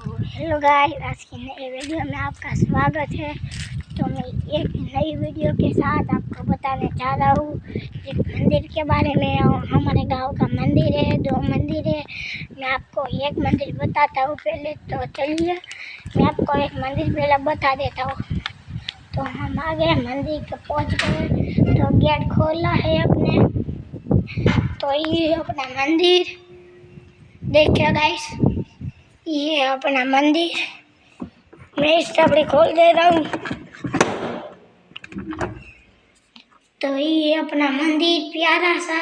Hello guys, आज की नई वीडियो में आपका स्वागत है। तो मैं एक नई वीडियो के साथ आपको बताने जा रहा हूँ एक मंदिर के बारे में। और हमारे गांव का मंदिर है, 2 मंदिर है। मैं आपको एक मंदिर बताता हूँ पहले। तो चलिए मैं आपको एक मंदिर पहले बता देता हूँ। तो हम आ गए मंदिर के, पहुँच गए। तो गेट खोला है अपने। तो ये अपना मंदिर देखिए गाइस, ये है अपना मंदिर। मैं इस छपड़ी खोल दे रहा हूँ। तो ये अपना मंदिर प्यारा सा,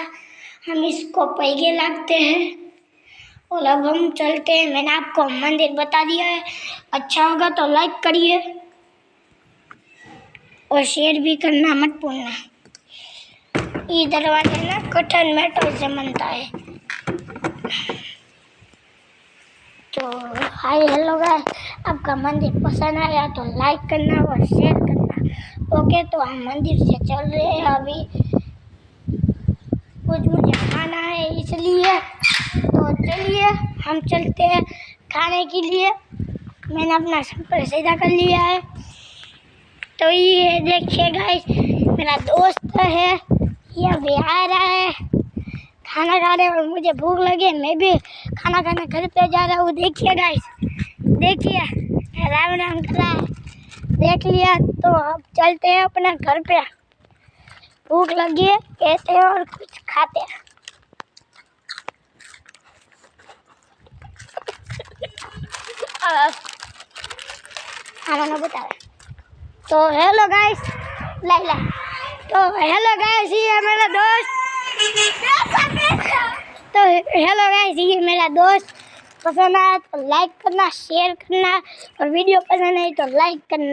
हम इसको पैगे लगते हैं। और अब हम चलते हैं। मैंने आपको मंदिर बता दिया है। अच्छा होगा तो लाइक करिए और शेयर भी करना मत भूलना। ये दरवाजा ना कटन मेटल से बनता है। तो हाय हेलो गाइस, आपका मंदिर पसंद आया तो लाइक करना और शेयर करना। ओके, तो हम मंदिर से चल रहे हैं। अभी कुछ मुझे खाना है इसलिए, तो चलिए हम चलते हैं खाने के लिए। मैंने अपना संपर्क सीधा कर लिया है। तो ये देखिए गाइस, मेरा दोस्त है, ये अभी आ रहा है खाना खाने। और मुझे भूख लगी, मैं भी खाना खाने घर पे जा रहा हूँ। देखिए गाइस, देखिए राम राम कर रहा है, देख लिया। तो अब चलते हैं अपना घर पे। भूख लगी है, कहते हैं और कुछ खाते हैं। खाना ना बता रहे। तो हेलो गाइस, लाइला। तो हेलो गाइस, ये मेरा दोस्त। तो हेलो गाइस, ये मेरा दोस्त। पसंद आया तो लाइक करना, शेयर करना, और वीडियो पसंद आई तो लाइक करना।